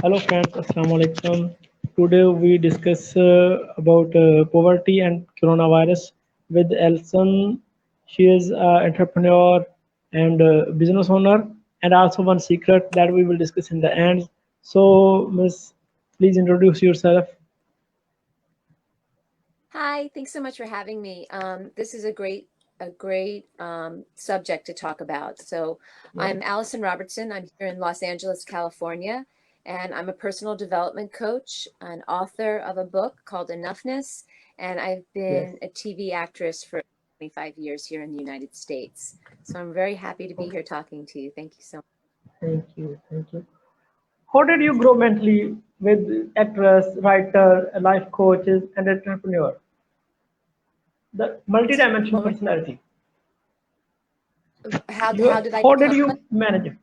Hello friends, Assalamu alaikum. Today we discuss about poverty and coronavirus with Alison. She is an entrepreneur and business owner, and also one secret that we will discuss in the end. So, Miss, please introduce yourself. Hi, thanks so much for having me. This is a great subject to talk about. So, Yeah. I'm Alison Robertson. I'm here in Los Angeles, California, and I'm a personal development coach, an author of a book called Enoughness, and I've Yes. been a TV actress for 25 years here in the United States. So, I'm very happy to be Okay. here talking to you. Thank you so much. Thank you. Thank you. How did you grow mentally with actress, writer, life coaches, and entrepreneur? The multi-dimensional One more, personality. how did I How did become you manage it?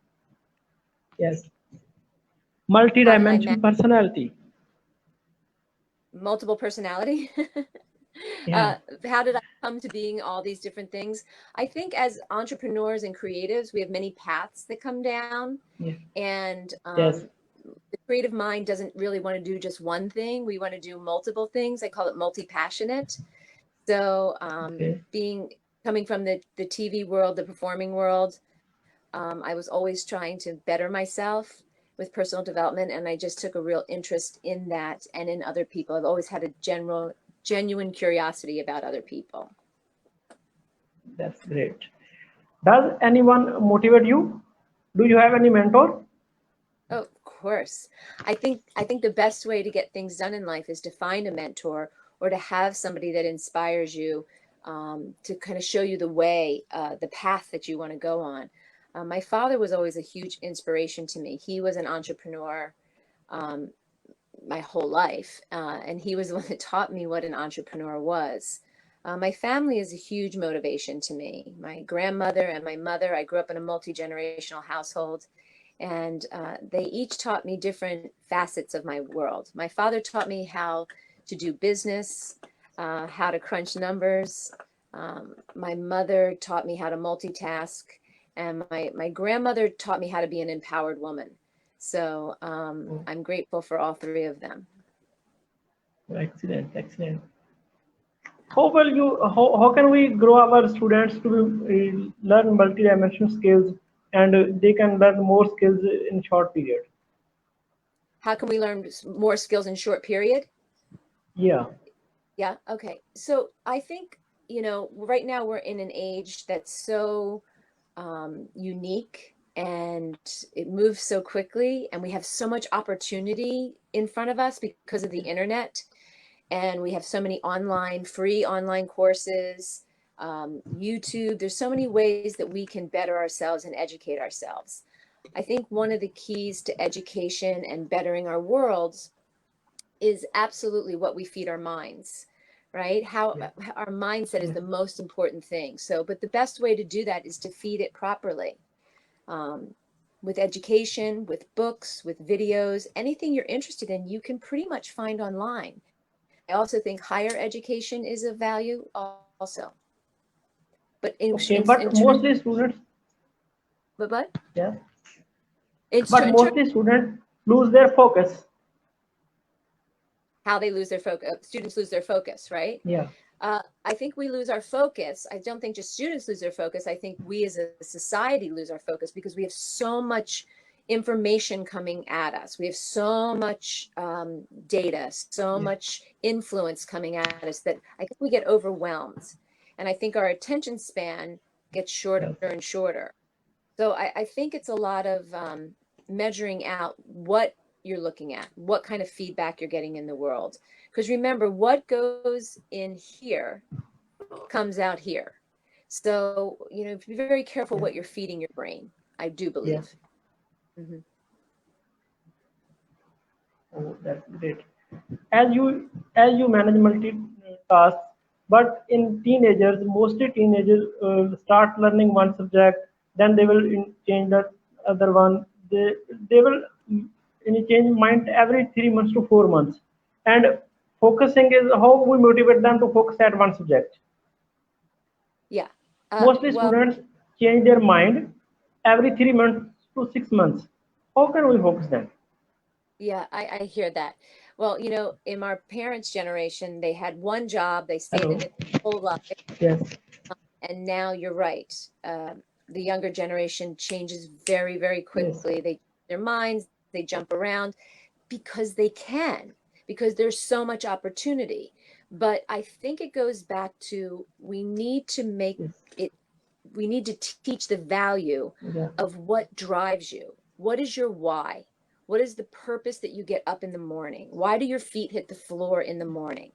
Yes, how did I multi-dimensional manage personality. multiple personality? Yeah, uh, how did I come to being all these different things? I think as entrepreneurs and creatives, we have many paths that come down, yeah, and yes, the creative mind doesn't really want to do just one thing. We want to do multiple things. I call it multi-passionate. So, okay, being coming from the TV world, the performing world, I was always trying to better myself with personal development, and I just took a real interest in that and in other people. I've always had a genuine curiosity about other people. that's great. Does anyone motivate you? Do you have any mentor? Oh, of course. I think the best way to get things done in life is to find a mentor or to have somebody that inspires you, to kind of show you the way, the path that you want to go on. My father was always a huge inspiration to me. He was an entrepreneur, um, my whole life, and he was the one that taught me what an entrepreneur was. My family is a huge motivation to me. My grandmother and my mother, I grew up in a multi-generational household, and they each taught me different facets of my world. My father taught me how to do business, how to crunch numbers. My mother taught me how to multitask, and my grandmother taught me how to be an empowered woman. So Oh, I'm grateful for all three of them. excellent, excellent. How can we grow our students to learn multi-dimensional skills and they can learn more skills in short period? How can we learn more skills in short period? Yeah, Yeah, okay. So I think, right now we're in an age that's so unique, and it moves so quickly, and we have so much opportunity in front of us because of the internet, and we have so many free online courses, YouTube. There's so many ways that we can better ourselves and educate ourselves. I think one of the keys to education and bettering our worlds is absolutely what we feed our minds, right? How yeah, our mindset is yeah. the most important thing. So, but the best way to do that is to feed it properly, um, with education, with books, with videos, anything you're interested in, you can pretty much find online. I also think higher education is of value also. But Okay, but terms, mostly students, but yeah, but in terms mostly students lose their focus. how they lose their focus, students lose their focus, right? Yeah, I think we lose our focus. I don't think just students lose their focus. I think we as a society lose our focus because we have so much information coming at us. We have so much data, so yeah, much influence coming at us that I think we get overwhelmed. And I think our attention span gets shorter yeah, and shorter. So I think it's a lot of measuring out what you're looking at, what kind of feedback you're getting in the world. Because remember, what goes in here comes out here. So, be very careful yeah, what you're feeding your brain, I do yeah. believe. Hmm. Oh, that's great. As you manage multi tasks, but in teenagers, mostly teenagers start learning one subject, then they will change the other one. They will change mind every 3 months to 4 months, and focusing is how we motivate them to focus at one subject. Yeah. Mostly Well, students change their mind every 3 months to 6 months. How can we focus them? Yeah, I hear that. Well, you know, in our parents' generation, they had one job, they stayed Hello. in it their whole life, Yes. and now you're right. The younger generation changes very, very Yes. quickly. They their minds, they jump around because they can, because there's so much opportunity. But I think it goes back to we need to make Yes. it, we need to teach the value Yeah. of what drives you. What is your why? What is the purpose that you get up in the morning? Why do your feet hit the floor in the morning?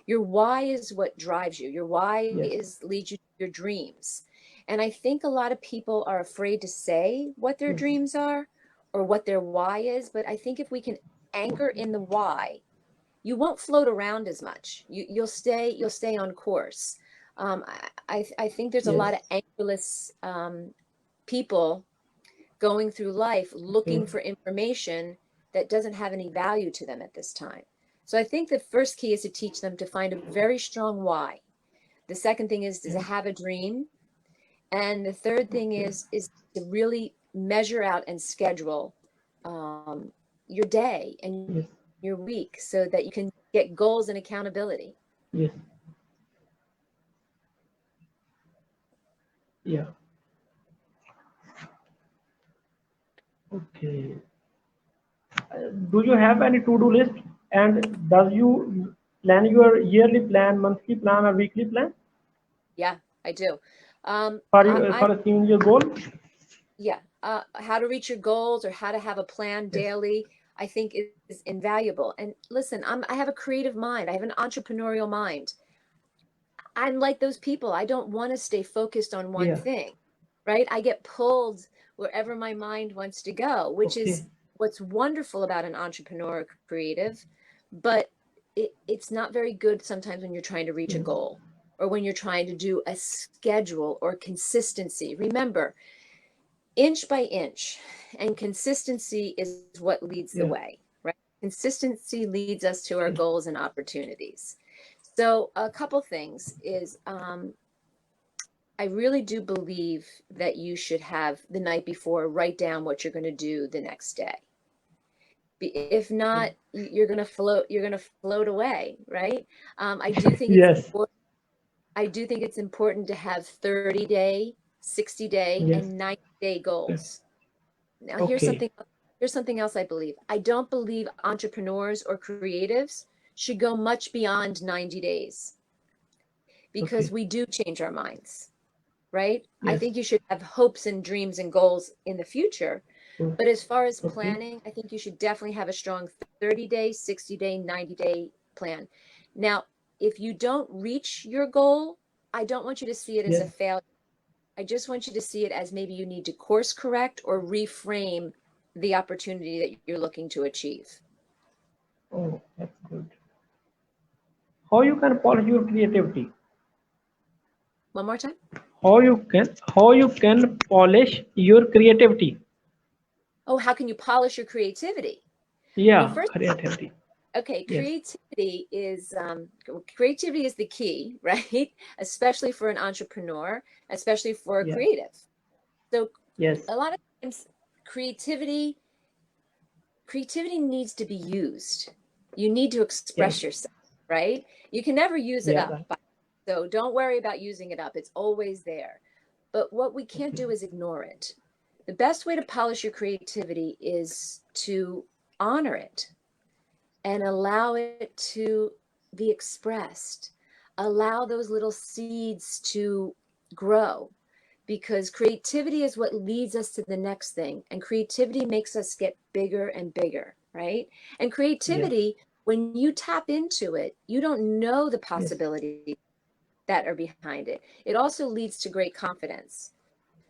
Your why is what drives you. Your why Yes. is leads you to your dreams. And I think a lot of people are afraid to say what their Yes. dreams are or what their why is. But I think if we can anchor in the why, you won't float around as much. You'll stay on course. I think there's a Yes. lot of anchorless people going through life Okay. looking for information that doesn't have any value to them at this time. So I think the first key is to teach them to find a very strong why. The second thing is to Yes. have a dream. And the third thing Okay. is to really measure out and schedule um, your day and Yes. your week so that you can get goals and accountability. Yes. Yeah. Okay. Do you have any to-do list? And does you plan your yearly plan, monthly plan, or weekly plan Yeah, I do. for achieving your goal? Yeah, how to reach your goals or how to have a plan Yes. daily, I think is invaluable. And listen, I have a creative mind. I have an entrepreneurial mind. I'm like those people. I don't want to stay focused on one Yeah. thing, right? I get pulled wherever my mind wants to go, which is Okay. what's wonderful about an entrepreneur creative, but it's not very good sometimes when you're trying to reach a Yes. goal or when you're trying to do a schedule or consistency. Remember, inch by inch, and consistency is what leads the Yeah. way, right? Consistency leads us to our Yes. goals and opportunities. So a couple things is I really do believe that you should have the night before write down what you're going to do the next day. If not, you're going to float away, right? I do think it's Yes. important. I do think it's important to have 30-day, 60-day, Yes. and 90-day Yes. goals. Now Okay. here's something else I believe. I don't believe entrepreneurs or creatives should go much beyond 90 days because Okay. we do change our minds, right? I Yes. think you should have hopes and dreams and goals in the future. Oh, But as far as okay. planning, I think you should definitely have a strong 30-day, 60-day, 90-day plan. Now, if you don't reach your goal, I don't want you to see it as a Yes. failure. I just want you to see it as maybe you need to course correct or reframe the opportunity that you're looking to achieve. Oh, that's good. How you can polish your creativity? One more time. How you can polish your creativity? Oh, how can you polish your creativity? Well, Yeah, first, creativity. okay, Yes. creativity is the key, right? Especially for an entrepreneur, especially for a Yeah. creative. So Yes. a lot of times creativity creativity needs to be used. You need to Yes. express yourself, right? You can never use it Yeah. up. Right. So don't worry about using it up. It's always there. But what we can't Okay. do is ignore it. The best way to polish your creativity is to honor it and allow it to be expressed. Allow those little seeds to grow because creativity is what leads us to the next thing. And creativity makes us get bigger and bigger, right? And Yes. creativity, when you tap into it, you don't know the Yes. possibilities that are behind it. It also leads to great confidence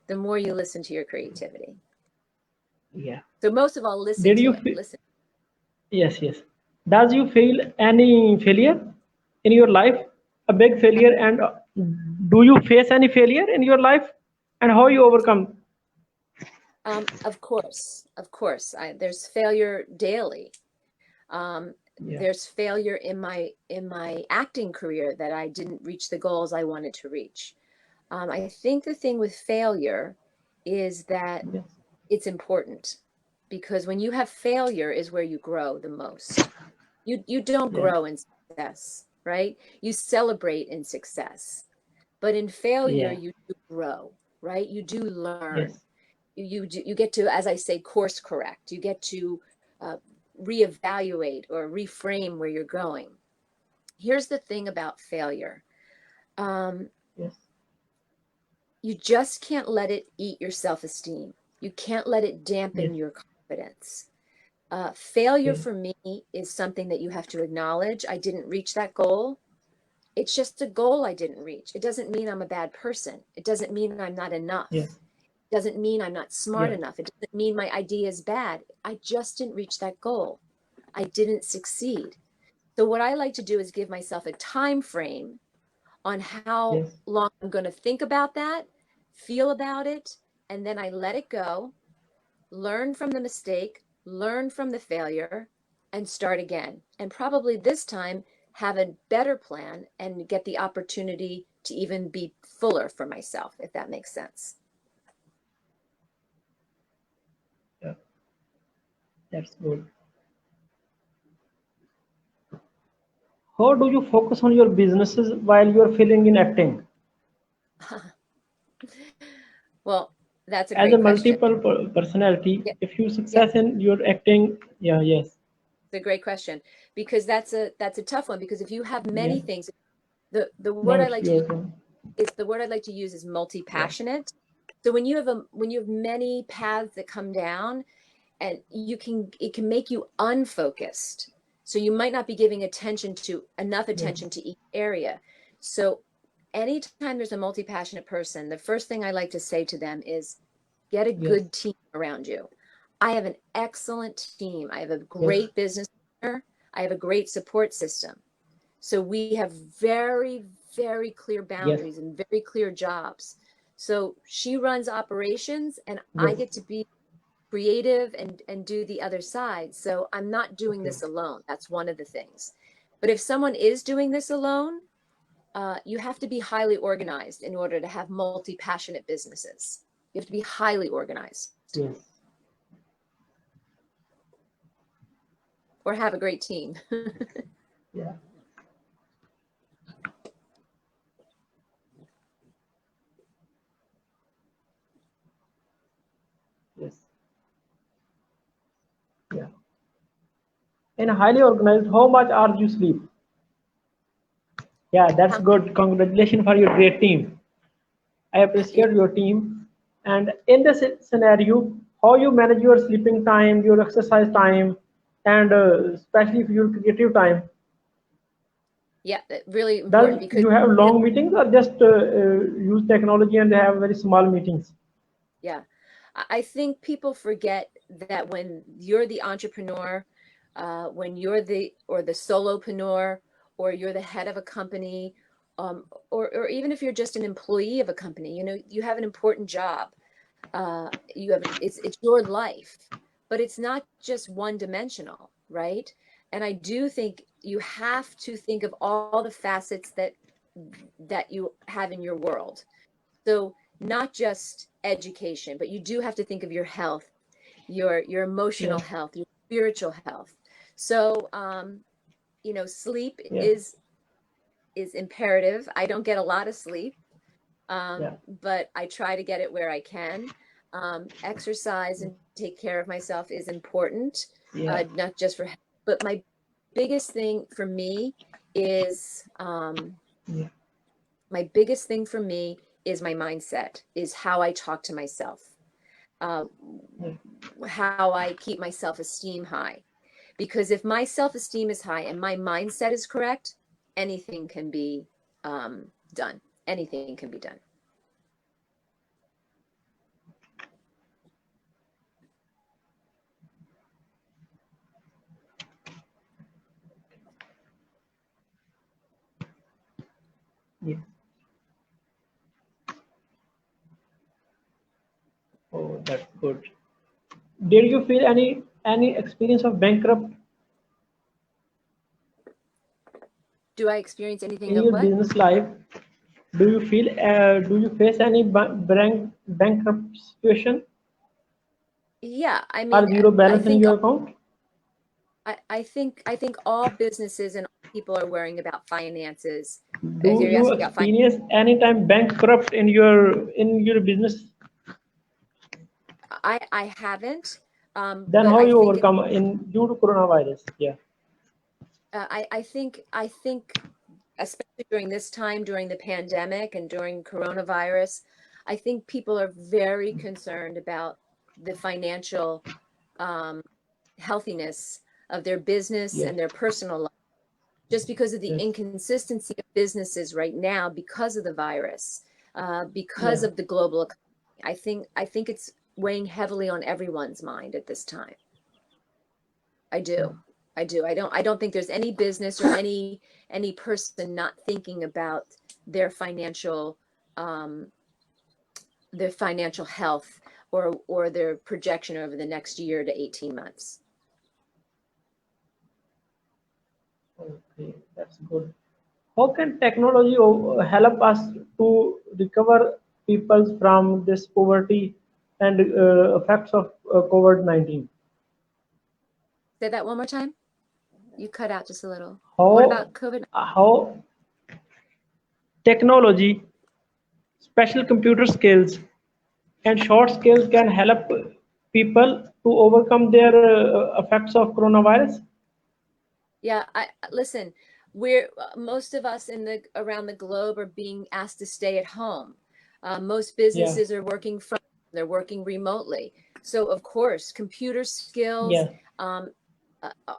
the more you listen to your creativity. Yeah. So, most of all, listen Did to you it. feel? Listen. Yes. Yes. Does you feel any failure in your life? A big failure, and do you face any failure in your life, and how you overcome? Of course, there's failure daily. Yeah. There's failure in my acting career that I didn't reach the goals I wanted to reach. I think the thing with failure is that Yes. it's important. because when you have failure is where you grow the most. You don't Yes. grow in success, right? You celebrate in success, but in failure Yeah. you do grow, right? You do learn. Yes. You get to, as I say, course correct. You get to reevaluate or reframe where you're going. Here's the thing about failure. Yes. You just can't let it eat your self-esteem. You can't let it Yes. dampen your confidence. Failure Yes. for me is something that you have to acknowledge. I didn't reach that goal. It's just a goal I didn't reach. It doesn't mean I'm a bad person. It doesn't mean I'm not enough. Yes. It doesn't mean I'm not smart Yeah. enough. It doesn't mean my idea is bad. I just didn't reach that goal. I didn't succeed. So what I like to do is give myself a time frame on how Yes. long I'm going to think about that, feel about it, and then I let it go, learn from the mistake, learn from the failure, and start again. And probably this time have a better plan and get the opportunity to even be fuller for myself, if that makes sense. Yeah. That's good. How do you focus on your businesses while you are failing in acting? Well, that's a As a great question. multiple personality, Yeah, if you yeah, success in your acting, yeah, yes, it's a great question because that's a tough one because if you have yeah, many things, the word no, I it's like to use your turn. is the word I'd like to use is Yeah, multi-passionate. So when you have many paths that come down and it can make you unfocused. So you might not be giving enough yes, attention to each area. So anytime there's a multi-passionate person, the first thing I like to say to them is get a yes, good team around you. I have an excellent team. I have a yes, great business partner. I have a great support system. So we have very, very clear yes, boundaries and very clear jobs. So she runs operations and I yes, get to be creative and do the other side. So I'm not doing okay, this alone. That's one of the things. But if someone is doing this alone, you have to be highly organized in order to have multi-passionate businesses. You have to be highly organized yes, or have a great team. yeah, yes, yeah. And highly organized, how much hours you sleep? Yeah, that's How, good. Congratulations for your great team. I yeah, appreciate your team. And in this scenario, how you manage your sleeping time, your exercise time, and especially if your creative time. yeah, really Does important because you have long meetings or just use technology and have very small meetings? yeah, I think people forget that when you're the entrepreneur, when you're the solopreneur, or you're the head of a company, or even if you're just an employee of a company, you have an important job. It's your life, but it's not just one dimensional, right? And I do think you have to think of all the facets that you have in your world. So not just education, but you do have to think of your health, your emotional Yes, health, your spiritual health. So sleep yes, is imperative. I don't get a lot of sleep, yeah, but I try to get it where I can. Exercise yes, and take care of myself is important, yeah, not just for health, but my biggest thing for me is yeah, my biggest thing for me is my mindset, is how I talk to myself, uh, yeah, how I keep my self-esteem high. Because if my self-esteem is high and my mindset is correct, anything can be done. Anything can be done. yeah. Oh, that's good. Did you feel any experience of bankrupt Do I experience anything in of your what? business life? Do you face any bankrupt situation? Yeah, I Or mean, zero I balance in think your account? I think all businesses and all people are worrying about finances. If Do you're you asking about finance, experience any time bankrupt in your business? I haven't, Then but how I you think overcome in due to coronavirus? Yeah, I think especially during this time, during the pandemic and during coronavirus, I think people are very concerned about the financial um, healthiness of their business yes, and their personal life, just because of the yes, inconsistency of businesses right now, because of the virus, because yeah, of the global economy. I think it's weighing heavily on everyone's mind at this time. I yeah, do. I do. I don't think there's any business or any person not thinking about their financial um, their financial health or their projection over the next year to 18 months. okay, that's good. How can technology help us to recover people from this poverty and effects of COVID-19? Say that one more time. You cut out just a little. What How about COVID? how technology, special computer skills, and short skills can help people to overcome their effects of coronavirus? Yeah, I listen, we're most of us in the around the globe are being asked to stay at home. Most Yeah, businesses are working from, they're working remotely. So of course, computer skills, yeah, um, uh, uh,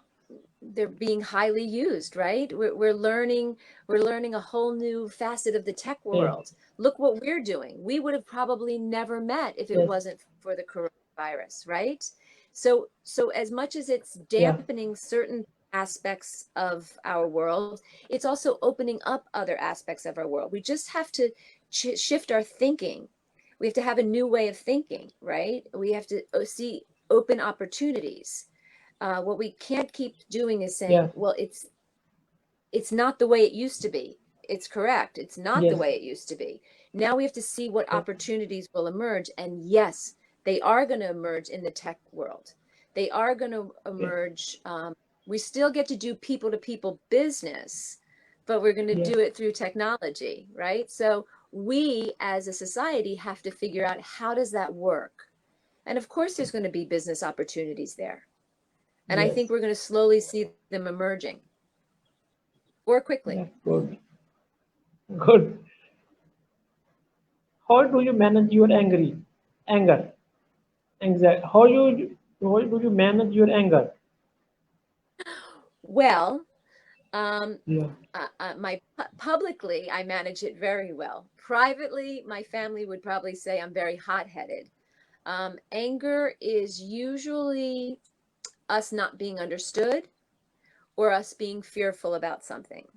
they're being highly used, right? We're learning a whole new facet of the tech yeah, world. Look what we're doing. We would have probably never met if it yes, wasn't for the coronavirus, right? So as much as it's yeah, dampening certain aspects of our world, it's also opening up other aspects of our world. We just have to shift our thinking. We have to have a new way of thinking, right? We have to see open opportunities. What we can't keep doing is saying, yeah, well, it's not the way it used to be. It's correct. It's not the yes, way it used to be. Now we have to see what yeah, opportunities will emerge. And yes, they are going to emerge in the tech world. They are going to yeah, emerge. We still get to do people to people business, but we're going to yes, do it through technology, right? So we as a society have to figure out, how does that work? And of course, there's going to be business opportunities there. And I think yes, we're going to slowly see them emerging, or quickly. that's good, good. How do you manage your anger, anxiety? How do you manage your anger? Well, Yeah, my publicly, I manage it very well. Privately, my family would probably say I'm very hot-headed. Anger is usually us not being understood, or us being fearful about something,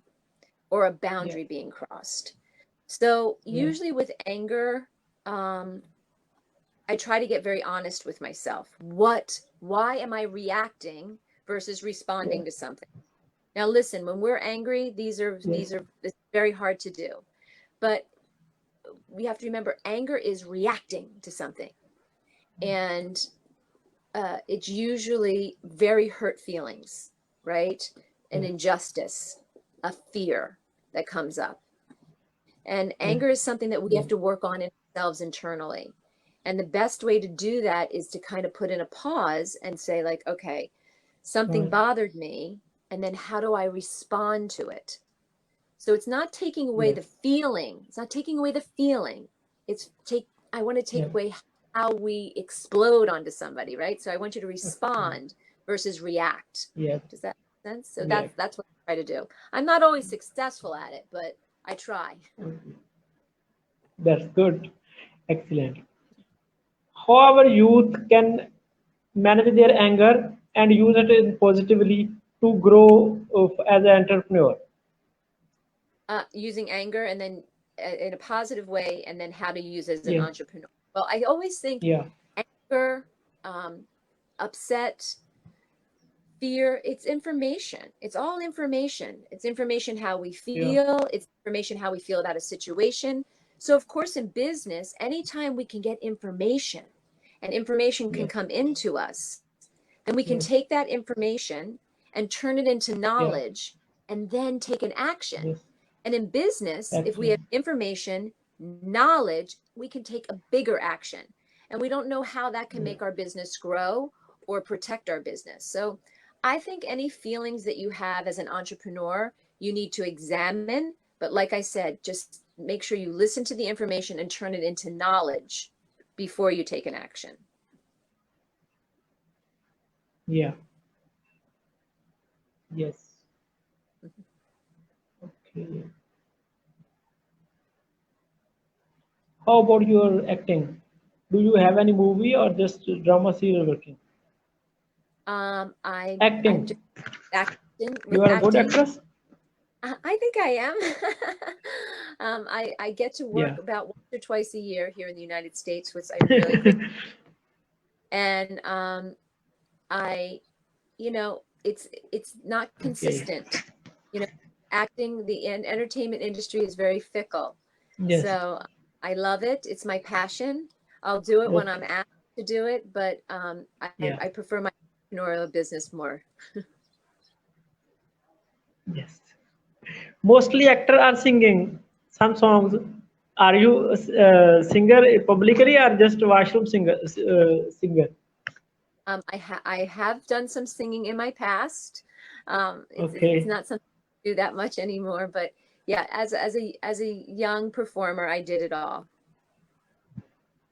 or a yeah, boundary being crossed. So yeah, usually with anger, um, I try to get very honest with myself. Why am I reacting versus yeah, responding to something? Now, listen, when we're angry, yes, it's very hard to do. But we have to remember, anger is reacting to something. And it's usually very hurt feelings, right? An yeah, injustice, a fear that comes up. And yeah, anger is something that we yeah, have to work on in ourselves internally. And the best way to do that is to kind of put in a pause and say, like, okay, something right, bothered me. And then how do I respond to it? So it's not taking away yes, the feeling. It's not taking away the feeling. I want to take yeah, away how we explode onto somebody, right? So I want you to okay, respond versus react. yes, Does that make sense? So yeah, that's what I try to do. I'm not always successful at it, but I try. okay. That's good, excellent. However, youth can manage their anger and use it positively to grow as an entrepreneur. Using anger and then in a positive way, and then how to use it as an Yeah, entrepreneur. Well, I always think yeah, anger, um, upset, fear, it's information. It's all information. It's information how we yeah, feel, it's information how we feel about a situation. So, of course, in business, anytime we can get information and information can Yes. come into us, then we can Yes. take that information and turn it into Yeah. knowledge and then take an action. Yes. And in business, if we Actually. have information, knowledge, we can take a bigger action. And we don't know how that can Yeah. make our business grow or protect our business. So I think any feelings that you have as an entrepreneur, you need to examine. But like I said, just make sure you listen to the information and turn it into knowledge before you take an action. Yeah. Yes. Okay. How about your acting? Do you have any movie or just drama serial working? I'm just Acting. acting with You are a good acting. actress? I think I am. I get to Yeah. work about once or twice a year here in the United States, which I really appreciate. And I, it's not Okay. consistent. You know, acting, the entertainment industry is very fickle. Yes. So I love it. It's my passion. I'll do it when I'm Okay. asked to do it, but Yeah. I prefer my entrepreneurial business more. Yes. Mostly actor are singing some songs. Are you singer publicly or just washroom singer? I have done some singing in my past. It's Okay. not something I do that much anymore, but yeah, as a young performer, I did it all.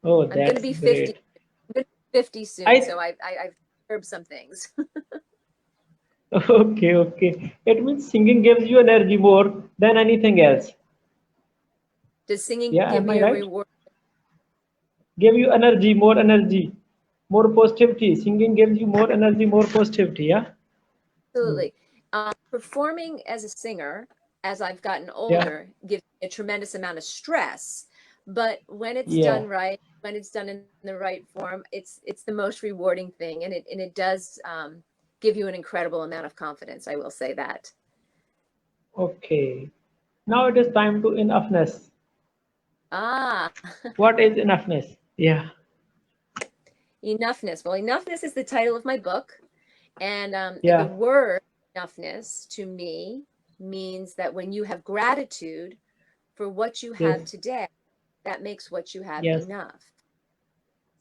Oh, I'm going to that's be 50. great. I'm going to be 50 soon, I so I've heard some things. Okay, okay. It means singing gives you energy more than anything else. Does singing Yeah, give am I me a right? reward? Give you energy, more positivity. Singing gives you more energy, more positivity. Yeah. Hmm. Absolutely. Performing as a singer, as I've gotten Yeah. older, gives me a tremendous amount of stress. But when it's Yeah. done right, when it's done in the right form, it's the most rewarding thing, and it does give you an incredible amount of confidence. I will say that. Okay. Now it is time to enoughness. Ah, What is enoughness? Yeah. enoughness. Well, enoughness is the title of my book, and the Yeah. word enoughness to me means that when you have gratitude for what you Yes. have today, that makes what you have Yes. enough.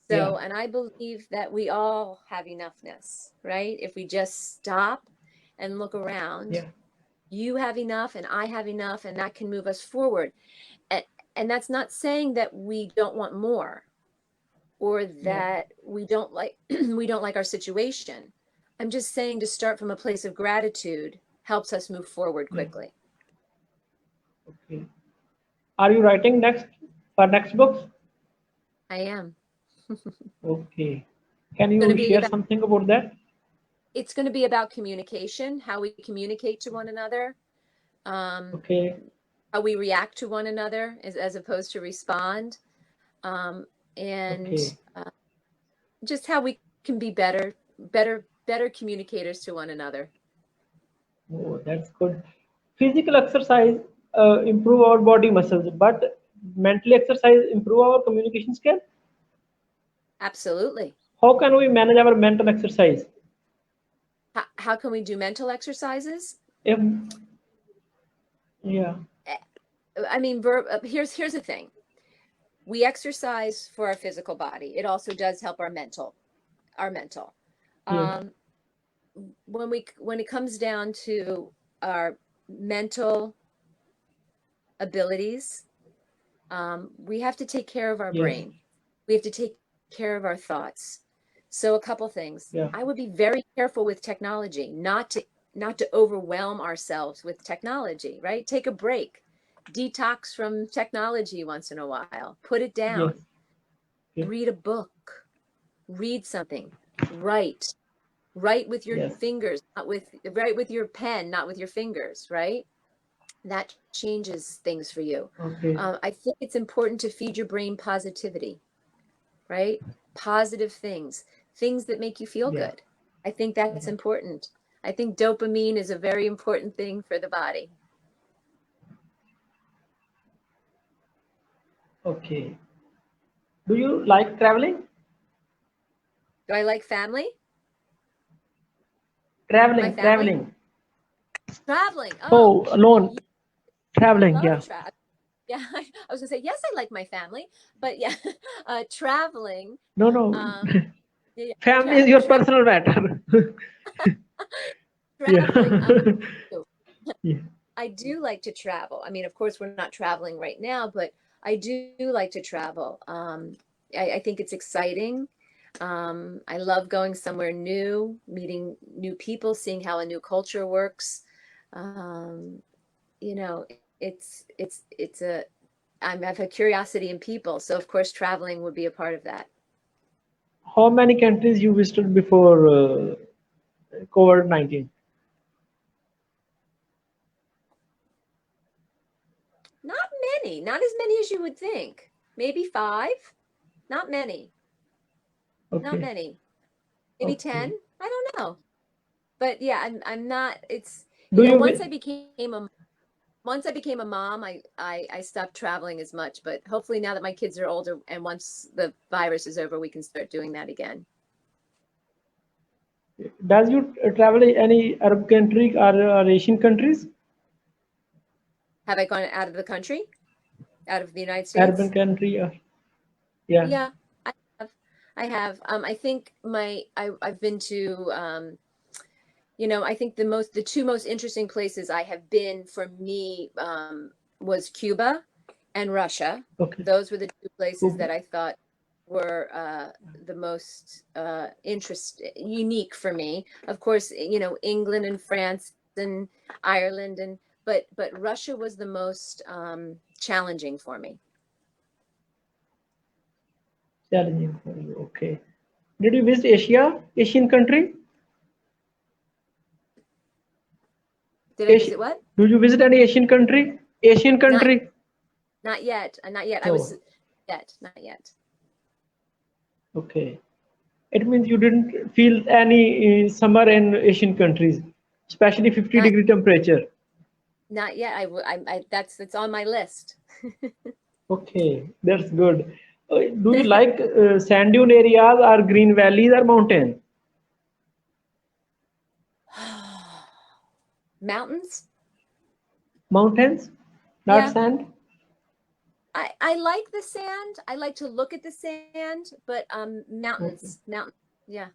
Yeah. So, and I believe that we all have enoughness, right? If we just stop and look around, Yeah. you have enough and I have enough, and that can move us forward. And, and that's not saying that we don't want more or Yeah. that we don't like we don't like our situation. I'm just saying to start from a place of gratitude helps us move forward Yeah. quickly. Okay. Are you writing next for next books? I am. Okay. Can Going to you be share about something about that? it's going to be about communication, how we communicate to one another, um, Okay. how we react to one another as opposed to respond, um, and Okay. just how we can be better communicators to one another. Oh, that's good. Physical exercise improve our body muscles, but mental exercise improve our communication skill. Absolutely. How can we manage our mental exercise? How can we do mental exercises? If yeah, I mean, here's the thing. We exercise for our physical body. It also does help our mental. yes, Um, when it comes down to our mental abilities, we have to take care of our yes, brain. We have to take care of our thoughts. So a couple things. yeah, I would be very careful with technology, not to overwhelm ourselves with technology, right? Take a break. Detox from technology once in a while. Put it yes, down. okay, Read a book. Read something. Write. Write with your yes, fingers, not with write with your pen, not with your fingers, right? That changes things for you. okay, I think it's important to feed your brain positivity, right? Positive things that make you feel yeah, good. I think that's yeah. important. I think dopamine is a very important thing for the body. Okay. Do you like traveling? Do I like family? My Traveling, family? traveling. Traveling. Oh, Oh, alone. I Traveling, love yeah. travel. Yeah, I was gonna say yes, I like my family, but yeah, traveling. No, no. Um, yeah, Family is your tra personal matter. Yeah. traveling. So Yeah. I do like to travel. I mean, of course, we're not traveling right now, but I do like to travel. I think it's exciting. I love going somewhere new, meeting new people, seeing how a new culture works. Um, you know, it's a I have a curiosity in people, so of course traveling would be a part of that. How many countries you visited before COVID-19? Not many, not as many as you would think. Maybe five, not many, not Okay. many. Maybe 10. Okay. I don't know. But yeah, I'm not. It's Do you once I became a mom, I stopped traveling as much. But hopefully now that my kids are older and once the virus is over, we can start doing that again. does you travel any Arab country or Asian countries? Have I gone out of the country, out of the United Arabian States? country? Yeah. Yeah, I have. I have. I think I've been to I think the two most interesting places I have been for me was Cuba and Russia. Okay. Those were the two places Cool. that I thought were the most unique for me. Of course, England and France and Ireland but Russia was the most challenging for me. Challenging for you. Okay. Did you visit Asia? Asian country? Did I Asia. visit what? Did you visit any Asian country? Asian Not country? not yet. Not yet. I was No. yet. Not yet. Okay. It means you didn't feel any summer in Asian countries, especially 50 Not degree temperature. not yet. That's on my list. Okay, that's good. Do you like sand dune areas or green valleys or mountains? Mountains? Mountains, not Yeah. sand? I like the sand. I like to look at the sand, but Okay, mountains. Mountains. Yeah.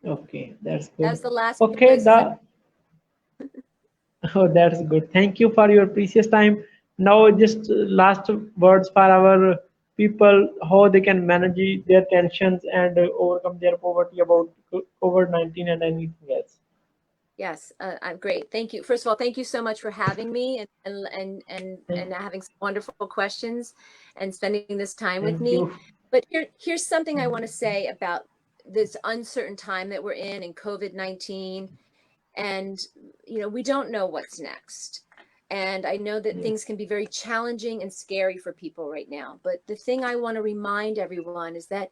okay, that's That good. was the last two Okay, places I oh, that's good. Thank you for your precious time. Now, just last words for our people, how they can manage their tensions and overcome their poverty about COVID-19 and anything else. Yes, I'm great. Thank you. First of all, thank you so much for having me Thank, and having some wonderful questions and spending this time with thank me. you. But here's something I want to say about this uncertain time that we're in COVID-19. And, we don't know what's next. And I know that Yes. things can be very challenging and scary for people right now. But the thing I want to remind everyone is that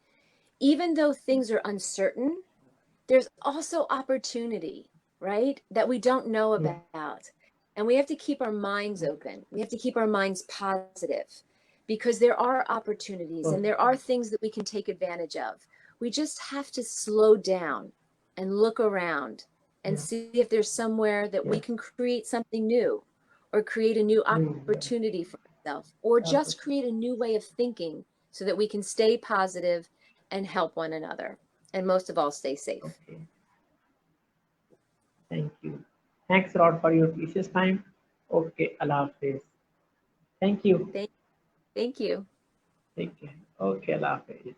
even though things are uncertain, there's also opportunity, right? That we don't know Yes. about. And we have to keep our minds open. We have to keep our minds positive because there are opportunities and Okay. there are things that we can take advantage of. We just have to slow down and look around and Yeah. see if there's somewhere that we Yes. can create something new or create a new Yeah. opportunity for ourselves or just Opportunity. create a new way of thinking so that we can stay positive and help one another. And most of all, stay safe. Okay. Thank you. Thanks a lot for your precious time. Okay. Allah Hafiz. Thank you. Thank you. Take care. Okay. Allah Hafiz.